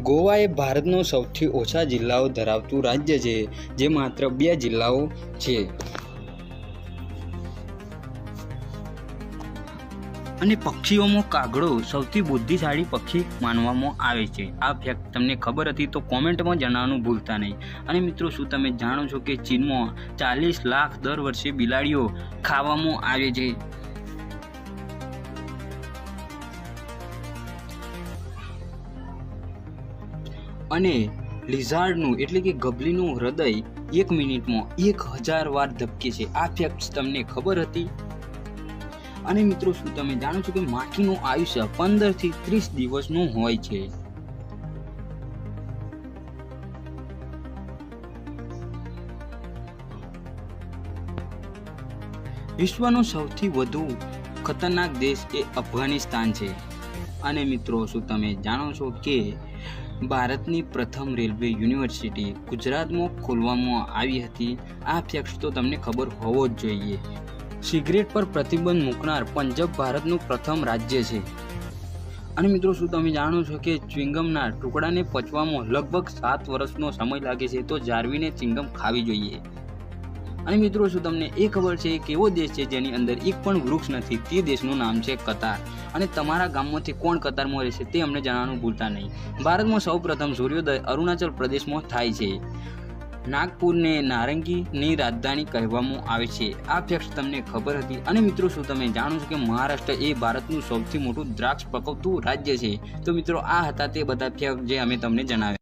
ગોવા એ ભારતનો સૌથી ઓછા જિલ્લાઓ ધરાવતું રાજ્ય છે, જે માત્ર 2 જિલ્લાઓ છે. અને પક્ષીઓમાં કાગડો સૌથી બુદ્ધિશાળી પક્ષી માનવામાં આવે છે. આ ફેક્ટ તમને ખબર હતી તો કોમેન્ટમાં જણાવવાનું ભૂલતા નહીં. અને મિત્રો, શું તમે જાણો છો કે ચીનમાં 40 લાખ દર વર્ષે બિલાડીઓ ખાવામાં આવે છે? અને લિઝાર્ડનું એટલે કે ગબલીનું હૃદય 1 મિનિટમાં 1000 વાર ધબકે છે. આ ફેક્ટ તમને ખબર હતી? અને મિત્રો, શું તમે જાણો છો કે માખીનું આયુષ્ય 15 થી 30 દિવસનું હોય છે? વિશ્વનો સૌથી વધુ ખતરનાક દેશ એ અફઘાનિસ્તાન છે. અને મિત્રો, શું તમે જાણો છો કે ભારતની પ્રથમ રેલવે યુનિવર્સિટી ગુજરાતમાં ખોલવામાં આવી હતી? આ ફેક્ટ તો તમને ખબર હોવો જ જોઈએ. સિગરેટ પર પ્રતિબંધ મૂકનાર પંજાબ ભારતનું પ્રથમ રાજ્ય છે. અને મિત્રો, શું તમે જાણો છો કે ચ્વિંગમના ટુકડાને પચવામાં લગભગ 7 વર્ષનો સમય લાગે છે? તો જાળવીને ચ્વિંગમ ખાવી જોઈએ. અને મિત્રો, શું તમને એ ખબર છે કે એવો દેશ છે જેની અંદર એક પણ વૃક્ષ નથી? તે દેશનું નામ છે કતાર. અને તમારા ગામમાંથી કોણ કતારમાં રહેશે તે અમને જણાવવાનું ભૂલતા નહીં. ભારતમાં સૌપ્રથમ સૂર્યોદય અરુણાચલ પ્રદેશમાં થાય છે. નાગપુરને નારંગીની રાજધાની કહેવામાં આવે છે. આ ફેક્ટ તમને ખબર હતી? અને મિત્રો, શું તમે જાણો છો કે મહારાષ્ટ્ર એ ભારતનું સૌથી મોટું દ્રાક્ષ પકવતું રાજ્ય છે? તો મિત્રો, આ હતા તે બધા ફેક્ટ જે અમે તમને જણાવ્યા.